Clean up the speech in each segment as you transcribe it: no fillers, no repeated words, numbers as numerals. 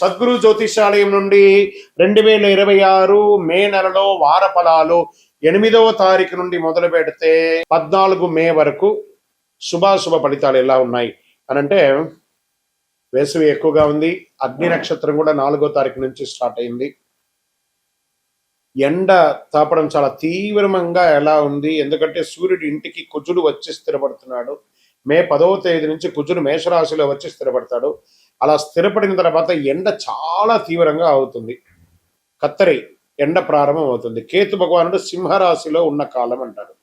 సద్గురు జ్యోతిషాలయం నుండి 2026 మే నెలలో వార ఫలాలు 8వ తారీఖు నుండి మొదలు పెడితే 14 మే వరకు శుభాశుభ ఫలితాలు ఎలా ఉన్నాయి అనంటే, వేసవి ఎక్కువగా ఉంది. అగ్ని నక్షత్రం కూడా 4వ తారీఖు నుంచి స్టార్ట్ అయింది. ఎండ తాపడం చాలా తీవ్రంగా ఎలా ఉంది, ఎందుకంటే సూర్యుడు ఇంటికి కుజుడు వచ్చి స్థిరపడుతున్నాడు. మే 10వ తేదీ నుంచి కుజుడు మేషరాశిలో వచ్చి స్థిరపడతాడు. అలా స్థిరపడిన తర్వాత ఎండ చాలా తీవ్రంగా అవుతుంది. కత్తరి ఎండ ప్రారంభం అవుతుంది. కేతు భగవానుడు సింహరాశిలో ఉన్న కాలం అంటారు.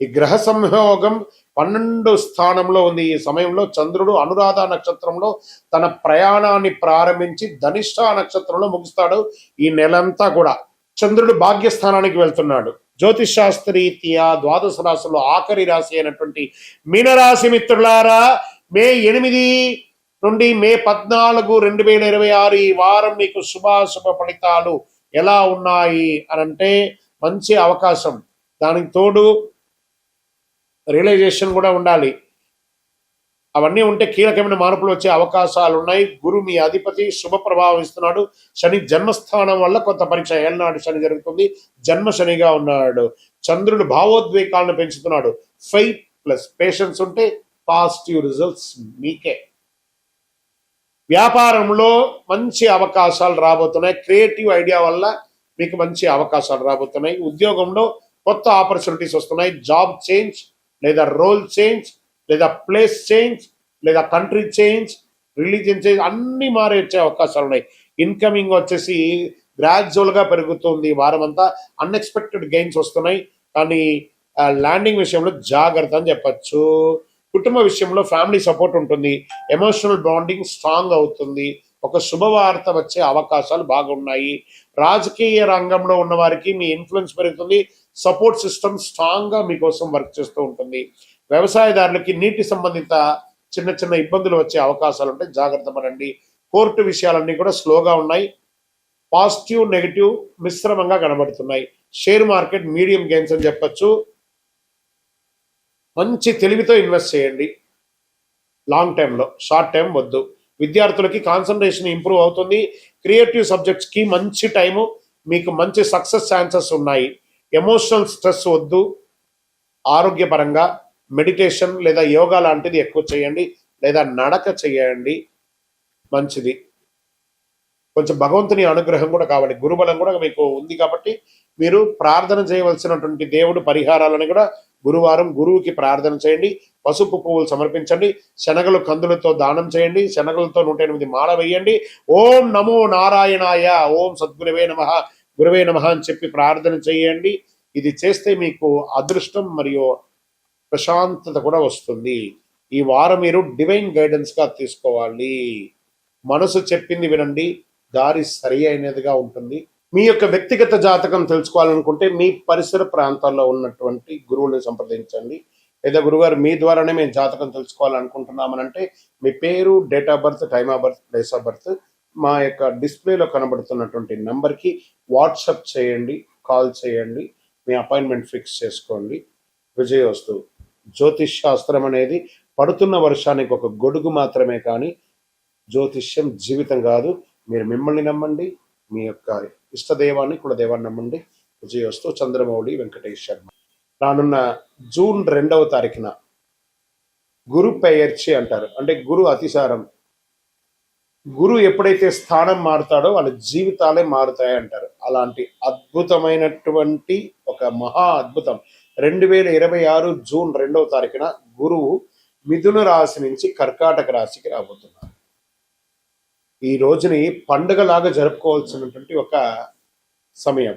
ఈ గ్రహ సంయోగం 12 స్థానంలో ఉంది. ఈ సమయంలో చంద్రుడు అనురాధ నక్షత్రంలో తన ప్రయాణాన్ని ప్రారంభించి ధనిష్ట నక్షత్రంలో ముగుస్తాడు. ఈ నెలంతా కూడా చంద్రుడు భాగ్యస్థానానికి వెళ్తున్నాడు. జ్యోతిష్ శాస్త్రరీత్యా ద్వాదశ రాశుల్లో ఆఖరి రాశి అయినటువంటి మీనరాశి మిత్రులారా, మే 8 నుండి మే 14, 2026 ఈ వారం మీకు శుభాశుభ ఫలితాలు ఎలా ఉన్నాయి అనంటే, మంచి అవకాశం, దానికి తోడు రియలైజేషన్ కూడా ఉండాలి. అవన్నీ ఉంటే కీలకమైన మార్పులు వచ్చే అవకాశాలు ఉన్నాయి. గురు మీ అధిపతి శుభ ప్రభావం ఇస్తున్నాడు. శని జన్మస్థానం వల్ల కొంత పరీక్ష ఏళ్ళనాడు శని జరుగుతుంది. జన్మ శనిగా ఉన్నాడు. చంద్రుడు భావోద్వేగాలను పెంచుతున్నాడు. ఫెయిత్ ప్లస్ పేషెన్స్ ఉంటే పాజిటివ్ రిజల్ట్స్ మీకే. వ్యాపారంలో మంచి అవకాశాలు రాబోతున్నాయి. క్రియేటివ్ ఐడియా వల్ల మీకు మంచి అవకాశాలు రాబోతున్నాయి. ఉద్యోగంలో కొత్త ఆపర్చునిటీస్ వస్తున్నాయి. జాబ్ చేంజ్ లేదా రోల్ చేంజ్ లేదా ప్లేస్ చేంజ్ లేదా కంట్రీ చేంజ్, రిలీజియన్ చేంజ్ అన్ని మారే వచ్చే అవకాశాలు ఉన్నాయి. ఇన్కమింగ్ వచ్చేసి గ్రాడ్యువల్గా పెరుగుతుంది. వారం అంతా అన్ఎక్స్పెక్టెడ్ గెయిన్స్ వస్తున్నాయి. కానీ ల్యాండింగ్ విషయంలో జాగ్రత్త అని చెప్పచ్చు. కుటుంబ విషయంలో ఫ్యామిలీ సపోర్ట్ ఉంటుంది. ఎమోషనల్ బాండింగ్ స్ట్రాంగ్ అవుతుంది. ఒక శుభవార్త వచ్చే అవకాశాలు బాగున్నాయి. రాజకీయ రంగంలో ఉన్న వారికి మీ ఇన్ఫ్లుయెన్స్ పెరుగుతుంది. సపోర్ట్ సిస్టమ్ స్ట్రాంగ్ గా మీకోసం వర్క్ చేస్తూ ఉంటుంది. వ్యవసాయదారులకి నీటి సంబంధిత చిన్న చిన్న ఇబ్బందులు వచ్చే అవకాశాలు ఉంటాయి. జాగ్రత్త పడండి. కోర్టు విషయాలన్నీ కూడా స్లోగా ఉన్నాయి. పాజిటివ్ నెగిటివ్ మిశ్రమంగా కనబడుతున్నాయి. షేర్ మార్కెట్ మీడియం గెయిన్స్ అని చెప్పచ్చు. మంచి తెలివితో ఇన్వెస్ట్ చేయండి. లాంగ్ టైంలో, షార్ట్ టైం వద్దు. విద్యార్థులకి కాన్సన్ట్రేషన్ ఇంప్రూవ్ అవుతుంది. క్రియేటివ్ సబ్జెక్ట్స్కి మంచి టైము, మీకు మంచి సక్సెస్ ఛాన్సెస్ ఉన్నాయి. ఎమోషనల్ స్ట్రెస్ వద్దు. ఆరోగ్యపరంగా మెడిటేషన్ లేదా యోగా లాంటిది ఎక్కువ చేయండి, లేదా నడక చేయండి, మంచిది. కొంచెం భగవంతుని అనుగ్రహం కూడా కావాలి. గురుబలం కూడా మీకు ఉంది కాబట్టి మీరు ప్రార్థన చేయవలసినటువంటి దేవుడు పరిహారాలను కూడా గురువారం గురువుకి ప్రార్థన చేయండి. పసుపు పువ్వులు సమర్పించండి. శనగలు కందులతో దానం చేయండి. శనగలతో 108 మాల వేయండి. ఓం నమో నారాయణాయ, ఓం సద్గురువే నమః, గురువే నమః అని చెప్పి ప్రార్థన చేయండి. ఇది చేస్తే మీకు అదృష్టం మరియు ప్రశాంతత కూడా వస్తుంది. ఈ వారం మీరు డివైన్ గైడెన్స్ గా తీసుకోవాలి. మనసు చెప్పింది వినండి, దారి సరి అయినదిగా ఉంటుంది. మీ యొక్క వ్యక్తిగత జాతకం తెలుసుకోవాలనుకుంటే మీ పరిసర ప్రాంతాల్లో ఉన్నటువంటి గురువుని సంప్రదించండి. లేదా గురుగారు మీ ద్వారానే మేము జాతకం తెలుసుకోవాలనుకుంటున్నామనంటే మీ పేరు, date of birth, time of birth, place of birth మా యొక్క డిస్ప్లేలో కనబడుతున్నటువంటి నెంబర్కి వాట్సాప్ చేయండి, కాల్ చేయండి. మీ అపాయింట్మెంట్ ఫిక్స్ చేసుకోండి. విజయోస్తు. జ్యోతిష్ శాస్త్రం అనేది పడుతున్న వర్షానికి ఒక గొడుగు మాత్రమే, కానీ జ్యోతిష్యం జీవితం కాదు. మీరు మిమ్మల్ని నమ్మండి, మీ యొక్క ఇష్టదేవాన్ని కులదేవాన్ని నమ్మండి. విజయోస్తు. చంద్రమౌళి వెంకటేష్ శర్మ. రానున్న జూన్ 2వ తారీఖున గురు పెయర్చి అంటారు, అంటే గురు అతిసారం. గురు ఎప్పుడైతే స్థానం మారుతాడో వాళ్ళ జీవితాలే మారుతాయి అంటారు. అలాంటి అద్భుతమైనటువంటి ఒక మహా అద్భుతం 2026 జూన్ 2వ తారీఖున గురువు మిథున రాశి నుంచి కర్కాటక రాశికి రాబోతున్నారు. ఈ రోజుని పండుగలాగా జరుపుకోవాల్సినటువంటి ఒక సమయం.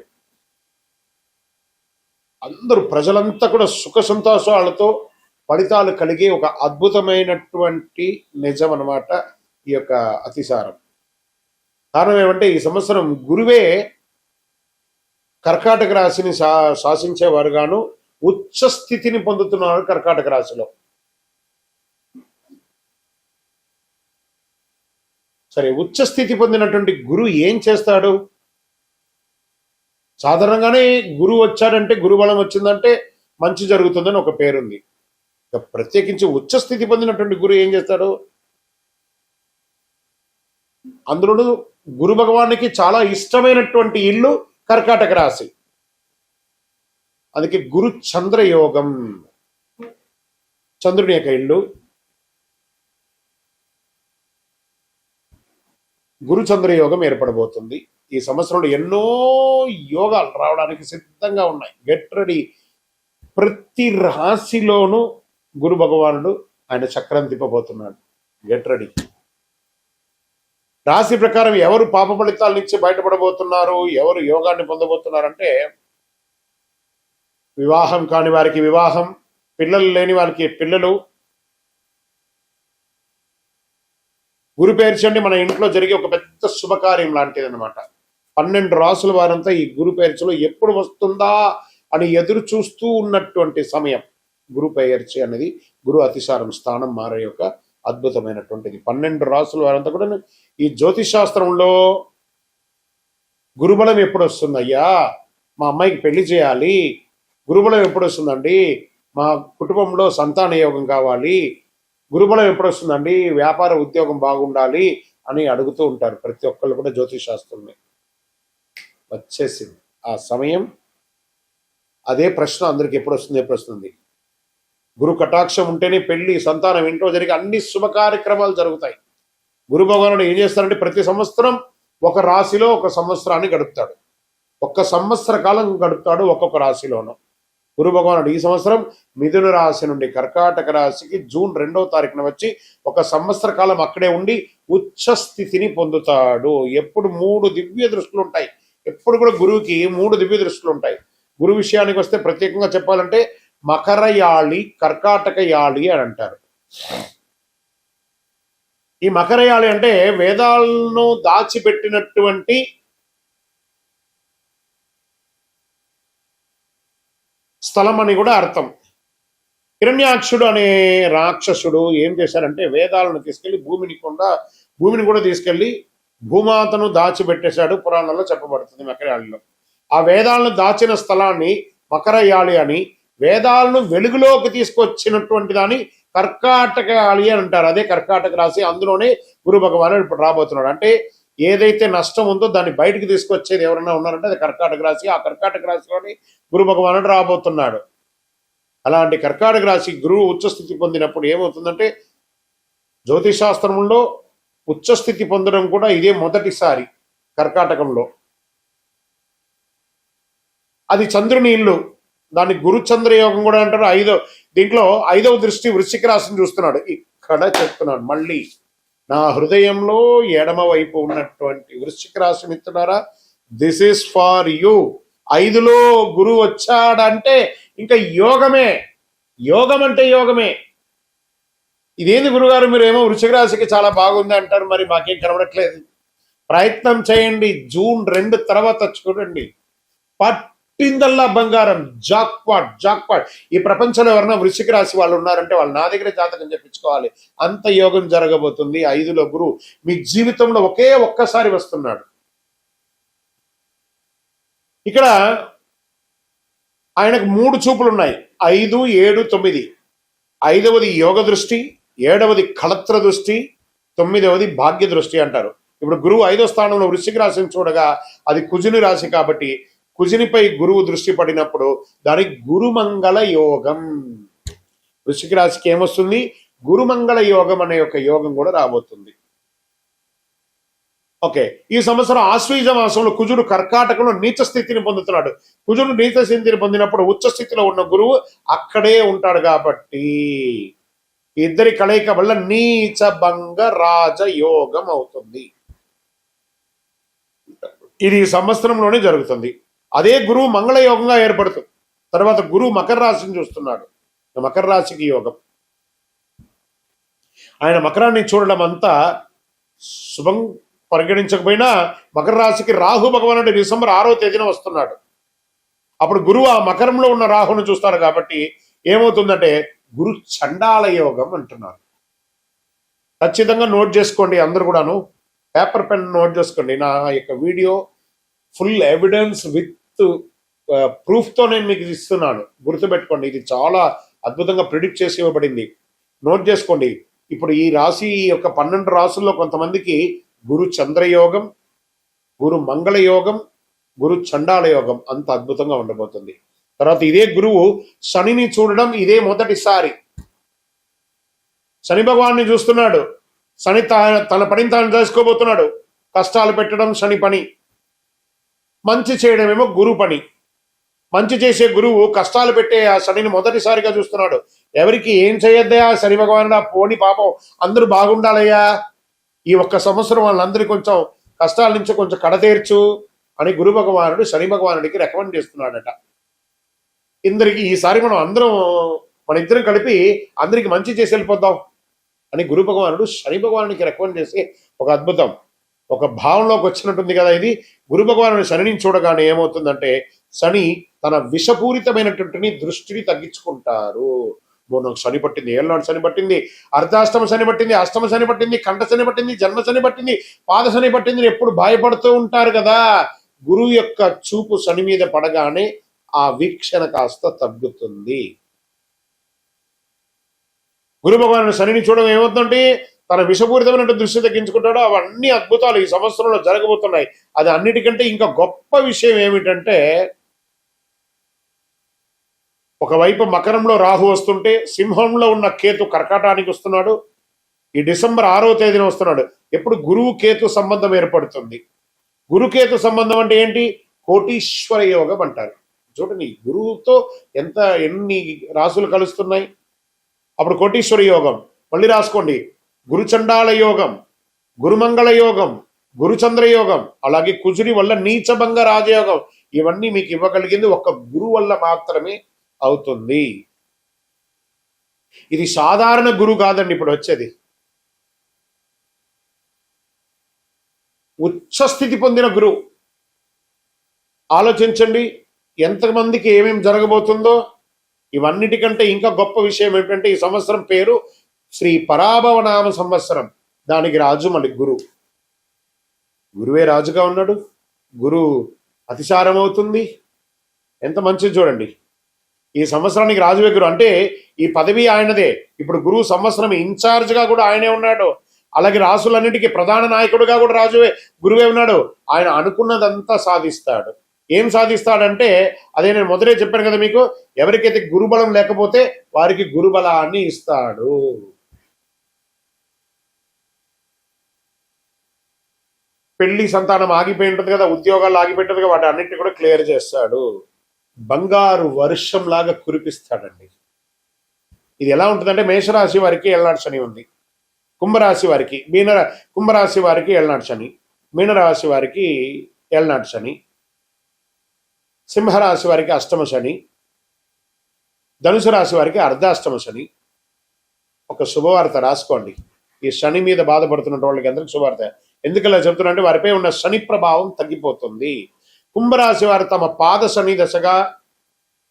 అందరూ ప్రజలంతా కూడా సుఖ సంతోషాలతో ఫలితాలు కలిగే ఒక అద్భుతమైనటువంటి నిజం అన్నమాట ఈ యొక్క అతిసారం. కారణం ఏమంటే, ఈ సంవత్సరం గురువే కర్కాటక రాశిని శాసించేవారుగాను ఉచ్చ స్థితిని పొందుతున్నారు కర్కాటక రాశిలో. సరే, ఉచ్చ స్థితి పొందినటువంటి గురువు ఏం చేస్తాడు? సాధారణంగానే గురువు వచ్చాడంటే, గురుబలం వచ్చిందంటే మంచి జరుగుతుందని ఒక పేరుంది. ప్రత్యేకించి ఉచ్చ స్థితి పొందినటువంటి గురువు ఏం చేస్తాడు? అందులోనూ గురు భగవానికి చాలా ఇష్టమైనటువంటి ఇల్లు కర్కాటక రాశి. అందుకే గురు చంద్ర యోగం, చంద్రుని యొక్క ఇల్లు. గురు చంద్ర యోగం ఏర్పడబోతుంది. ఈ సంవత్సరంలో ఎన్నో యోగాలు రావడానికి సిద్ధంగా ఉన్నాయి. Get ready. ప్రతి రాశిలోనూ గురు భగవానుడు ఆయన చక్రం తిప్పబోతున్నాడు. Get ready. రాశి ప్రకారం ఎవరు పాప ఫలితాల నుంచి బయటపడబోతున్నారు, ఎవరు యోగాన్ని పొందబోతున్నారంటే, వివాహం కాని వారికి వివాహం, పిల్లలు లేని వారికి పిల్లలు. గురు పేర్చండి మన ఇంట్లో జరిగే ఒక పెద్ద శుభకార్యం లాంటిది అనమాట. 12 రాసుల వారంతా ఈ గురు పేర్చలో ఎప్పుడు వస్తుందా అని ఎదురు చూస్తూ ఉన్నటువంటి సమయం. గురు పేర్చి అనేది గురు అతిసారం స్థానం మారే యొక్క అద్భుతమైనటువంటిది. 12 రాసుల వారంతా కూడా ఈ జ్యోతిష్ శాస్త్రంలో గురుబలం ఎప్పుడు వస్తుందయ్యా, మా అమ్మాయికి పెళ్లి చేయాలి, గురుబలం ఎప్పుడు వస్తుందండి, మా కుటుంబంలో సంతాన యోగం కావాలి, గురుబలం ఎప్పుడు వస్తుందండి, వ్యాపార ఉద్యోగం బాగుండాలి అని అడుగుతూ ఉంటారు ప్రతి ఒక్కళ్ళు కూడా. జ్యోతిష్ శాస్త్రంలో వచ్చేసింది ఆ సమయం. అదే ప్రశ్న అందరికి ఎప్పుడు వస్తుంది. గురు కటాక్షం ఉంటేనే పెళ్లి, సంతానం, ఇంట్లో జరిగే అన్ని శుభ కార్యక్రమాలు జరుగుతాయి. గురు భగవానుడు ఏం చేస్తారంటే ప్రతి సంవత్సరం ఒక రాశిలో ఒక సంవత్సరాన్ని గడుపుతాడు. 1 సంవత్సర కాలం గడుపుతాడు ఒక్కొక్క రాశిలోనూ. గురు భగవానుడు ఈ సంవత్సరం మిథున రాశి నుండి కర్కాటక రాశికి జూన్ 2వ తారీఖున వచ్చి 1 సంవత్సర కాలం అక్కడే ఉండి ఉచ్చ స్థితిని పొందుతాడు. ఎప్పుడు 3 దివ్య దృష్టిలు ఉంటాయి. ఎప్పుడు కూడా గురువుకి 3 దివ్య దృష్టిలు ఉంటాయి. గురు విషయానికి వస్తే ప్రత్యేకంగా చెప్పాలంటే మకర యాళి, కర్కాటక యాళి అని అంటారు. ఈ మకర యాళి అంటే వేదాలను దాచిపెట్టినటువంటి స్థలం అని కూడా అర్థం. హిరణ్యాక్షుడు అనే రాక్షసుడు ఏం చేశారంటే వేదాలను తీసుకెళ్లి భూమిని కూడా తీసుకెళ్లి భూమాతను దాచిపెట్టేశాడు. పురాణంలో చెప్పబడుతుంది మకరయాళిలో. ఆ వేదాలను దాచిన స్థలాన్ని మకరయాళి అని, వేదాలను వెలుగులోకి తీసుకొచ్చినటువంటి దాన్ని కర్కాటక యాళి అని అంటారు. అదే కర్కాటక రాశి. అందులోనే గురు భగవానుడు ఇప్పుడు రాబోతున్నాడు. అంటే ఏదైతే నష్టం ఉందో దాన్ని బయటకు తీసుకొచ్చేది ఎవరైనా ఉన్నారంటే అది కర్కాటక రాశి. ఆ కర్కాటక రాశిలోని గురు భగవానుడు రాబోతున్నాడు. అలాంటి కర్కాటక రాశి గురువు ఉచ్చస్థితి పొందినప్పుడు ఏమవుతుందంటే, జ్యోతిశాస్త్రంలో ఉచ్చస్థితి పొందడం కూడా ఇదే మొదటిసారి కర్కాటకంలో. అది చంద్రుని ఇల్లు. దాన్ని గురుచంద్ర యోగం కూడా అంటారు. దీంట్లో 5వ దృష్టి వృశ్చిక రాశిని చూస్తున్నాడు. ఇక్కడ చెప్తున్నాడు మళ్ళీ, నా హృదయంలో ఎడమ వైపు ఉన్నటువంటి వృశ్చిక రాశి మిత్రులారా, దిస్ ఈస్ ఫార్ యూ. 5లో గురువు వచ్చాడంటే ఇంకా యోగమే. యోగం అంటే యోగమే. ఇదేంది గురుగారు మీరు ఏమో వృశ్చిక రాశికి చాలా బాగుంది అంటారు, మరి మాకేం కనబడట్లేదు. ప్రయత్నం చేయండి. జూన్ 2 తర్వాత చూడండి, పట్టిందల్లా బంగారం. జాక్పాట్. ఈ ప్రపంచంలో ఎవరైనా వృశ్చిక రాశి వాళ్ళు ఉన్నారంటే వాళ్ళు నా దగ్గర జాతకం చెప్పించుకోవాలి. అంత యోగం జరగబోతుంది. 5లో గురువు మీ జీవితంలో ఒక్కసారి వస్తున్నాడు. ఇక్కడ ఆయనకు 3 చూపులు ఉన్నాయి. 5, 7, 9. 5వది యోగ దృష్టి, 7వది కళత్ర దృష్టి, 9వది భాగ్య దృష్టి అంటారు. ఇప్పుడు గురువు 5వ స్థానంలో వృశ్చిక రాశిని చూడగా అది కుజుని రాశి కాబట్టి కుజునిపై గురువు దృష్టి పడినప్పుడు దానికి గురుమంగళ యోగం. వృశ్చిక రాశికి ఏమొస్తుంది? గురుమంగళ యోగం అనే ఒక యోగం కూడా రాబోతుంది. ఓకే, ఈ సంవత్సరం ఆశ్వీజ మాసంలో కుజుడు కర్కాటకంలో నీచ స్థితిని పొందుతున్నాడు. కుజుడు నీచ స్థితిని పొందినప్పుడు ఉచ్చ స్థితిలో ఉన్న గురువు అక్కడే ఉంటాడు కాబట్టి ఇద్దరి కలయిక వల్ల నీచ భంగ రాజ యోగం అవుతుంది. ఇది ఈ సంవత్సరంలోనే జరుగుతుంది. అదే గురువు మంగళ యోగంగా ఏర్పడుతుంది. తర్వాత గురువు మకర రాశిని చూస్తున్నాడు. మకర రాశికి యోగం. ఆయన మకరాన్ని చూడడం అంతా శుభం పరిగణించకపోయినా మకర రాశికి రాహు భగవానుడు డిసెంబర్ 6వ తేదీన వస్తున్నాడు. అప్పుడు గురువు ఆ మకరంలో ఉన్న రాహును చూస్తాడు కాబట్టి ఏమవుతుందంటే గురు చండాల యోగం అంటున్నారు. ఖచ్చితంగా నోట్ చేసుకోండి అందరు కూడాను. పేపర్ పెన్ నోట్ చేసుకోండి. నా యొక్క వీడియో ఫుల్ ఎవిడెన్స్ విత్ ప్రూఫ్తో నేను మీకు ఇస్తున్నాను. గుర్తుపెట్టుకోండి, ఇది చాలా అద్భుతంగా ప్రిడిక్ట్ చేసి ఇవ్వబడింది. నోట్ చేసుకోండి. ఇప్పుడు ఈ రాశి యొక్క 12 రాసుల్లో కొంతమందికి గురు చంద్రయోగం, గురు మంగళ యోగం, గురు చండాల యోగం అంత అద్భుతంగా ఉండబోతుంది. తర్వాత ఇదే గురువు శనిని చూడడం ఇదే మొదటిసారి. శని భగవాన్ని చూస్తున్నాడు. శని తన పనిని తాను చేసుకోబోతున్నాడు. కష్టాలు పెట్టడం శని పని, మంచి చేయడమేమో గురు పని. మంచి చేసే గురువు కష్టాలు పెట్టే ఆ శనిని మొదటిసారిగా చూస్తున్నాడు. ఎవరికి ఏం చేయొద్దయా శని భగవానుడు, పోని పాపం అందరూ బాగుండాలయ్యా, ఈ ఒక్క సంవత్సరం వాళ్ళందరికీ కొంచెం కష్టాల నుంచి కొంచెం కడతీర్చు అని గురు భగవానుడు శని భగవానుడికి రికమెండ్ చేస్తున్నాడట. ఇందరికి ఈసారి మనం అందరం మన ఇద్దరం కలిపి అందరికి మంచి చేసి వెళ్ళిపోద్దాం అని గురు భగవానుడు శని భగవానుడికి రికమెండ్ చేసి ఒక అద్భుతం, ఒక భావంలోకి వచ్చినట్టుంది కదా ఇది. గురు భగవానుడు శనిని చూడగానే ఏమవుతుందంటే శని తన విషపూరితమైనటువంటి దృష్టిని తగ్గించుకుంటారు. నాకు శని పట్టింది, ఏళ్ళనాడు శని పట్టింది, అర్ధాష్టమ శని పట్టింది, అష్టమ శని పట్టింది, కంఠ శని పట్టింది, జన్మ శని పట్టింది, పాద శని పట్టింది ఎప్పుడు భయపడుతూ ఉంటారు కదా. గురువు యొక్క చూపు శని మీద పడగానే ఆ వీక్షణ కాస్త తగ్గుతుంది. గురు భగవానుడు శనిని చూడడం ఏమవుతుందంటే తన విషపూరితమైన దృష్టి తగ్గించుకుంటాడో అవన్నీ అద్భుతాలు ఈ సంవత్సరంలో జరగబోతున్నాయి. అది అన్నిటికంటే ఇంకా గొప్ప విషయం ఏమిటంటే ఒకవైపు మకరంలో రాహు వస్తుంటే సింహంలో ఉన్న కేతు కర్కాటానికి వస్తున్నాడు. ఈ డిసెంబర్ 6వ తేదీన వస్తున్నాడు. ఎప్పుడు గురువు కేతు సంబంధం ఏర్పడుతుంది. గురుకేతు సంబంధం అంటే ఏంటి? కోటీశ్వర యోగం అంటారు. చూడండి గురువుతో ఎన్ని రాసులు కలుస్తున్నాయి. అప్పుడు కోటీశ్వర యోగం. మళ్ళీ రాసుకోండి, గురుచండాల యోగం, గురుమంగళ యోగం, గురుచంద్ర యోగం, అలాగే కుజుడి వల్ల నీచభంగ రాజయోగం. ఇవన్నీ మీకు ఇవ్వగలిగింది ఒక్క గురువు వల్ల మాత్రమే అవుతుంది. ఇది సాధారణ గురువు కాదండి ఇప్పుడు వచ్చేది. ఉచ్చస్థితి పొందిన గురువు. ఆలోచించండి ఎంతమందికి ఏమేమి జరగబోతుందో. ఇవన్నిటికంటే ఇంకా గొప్ప విషయం ఏంటంటే ఈ సంవత్సరం పేరు శ్రీ పరాభవనామ సంవత్సరం. దానికి రాజు మళ్ళీ గురు. గురువే రాజుగా ఉన్నాడు. గురు అతిసారం అవుతుంది. ఎంత మంచిది చూడండి. ఈ సంవత్సరానికి రాజువే గురు. అంటే ఈ పదవి ఆయనదే. ఇప్పుడు గురువు సంవత్సరం ఇన్ఛార్జ్గా కూడా ఆయనే ఉన్నాడు. అలాగే రాసులన్నిటికీ ప్రధాన నాయకుడుగా కూడా రాజువే గురువే ఉన్నాడు. ఆయన అనుకున్నదంతా సాధిస్తాడు. ఏం సాధిస్తాడంటే అదే నేను మొదలే చెప్పాను కదా మీకు, ఎవరికైతే గురుబలం లేకపోతే వారికి గురుబలాన్ని ఇస్తాడు. పెళ్లి సంతానం ఆగిపోయి ఉంటుంది కదా, ఉద్యోగాలు ఆగిపోయి ఉంటుంది కదా, వాటి అన్నింటినీ కూడా క్లియర్ చేస్తాడు. బంగారు వర్షం లాగా కురిపిస్తాడండి. ఇది ఎలా ఉంటుందంటే మేషరాశి వారికి ఏళ్ళనాడు శని ఉంది, కుంభరాశి వారికి కుంభరాశి వారికి ఏళ్ళనాడు శని, మీనరాశి వారికి ఏళ్ళనాడు శని, సింహరాశి వారికి అష్టమ శని, ధనుసు రాశి వారికి అర్ధాష్టమ శని. ఒక శుభవార్త రాసుకోండి. ఈ శని మీద బాధపడుతున్న వాళ్ళకి అందరికి శుభవార్త. ఎందుకలా చెప్తున్నా అంటే వారిపై ఉన్న శని ప్రభావం తగ్గిపోతుంది. కుంభరాశి వారు తమ పాద శని దశగా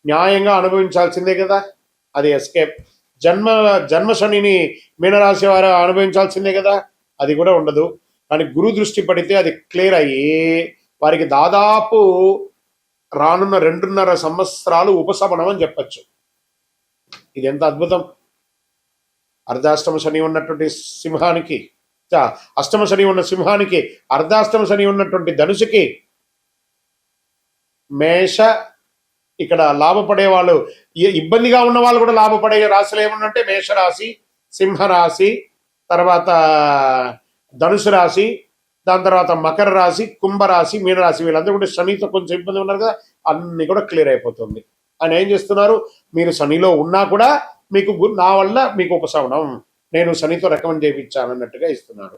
న్యాయంగా అనుభవించాల్సిందే కదా, అది ఎస్కేప్. జన్మ శనిని మీనరాశి వారు అనుభవించాల్సిందే కదా, అది కూడా ఉండదు. కానీ గురు దృష్టి పడితే అది క్లియర్ అయ్యి వారికి దాదాపు రానున్న 2.5 సంవత్సరాలు ఉపశమనం అని చెప్పచ్చు. ఇది ఎంత అద్భుతం. అర్ధాష్టమ శని ఉన్నటువంటి సింహానికి, అష్టమ శని ఉన్న సింహానికి, అర్ధాష్టమ శని ఉన్నటువంటి ధనుసుకి, మేష ఇక్కడ లాభపడే వాళ్ళు, ఇబ్బందిగా ఉన్న వాళ్ళు కూడా లాభపడే రాశులు ఏమన్నంటే మేషరాశి, సింహరాశి, తర్వాత ధనుసు రాశి, దాని తర్వాత మకర రాశి, కుంభరాశి, మీనరాశి. వీళ్ళందరూ కూడా శనితో కొంచెం ఇబ్బంది ఉన్నారు కదా, అన్ని కూడా క్లియర్ అయిపోతుంది. ఆయన ఏం చేస్తున్నారు, మీరు శనిలో ఉన్నా కూడా మీకు నా వల్ల మీకు ఉపశమనం, నేను శనితో రికమెండ్ చేయించాను అన్నట్టుగా ఇస్తున్నాడు.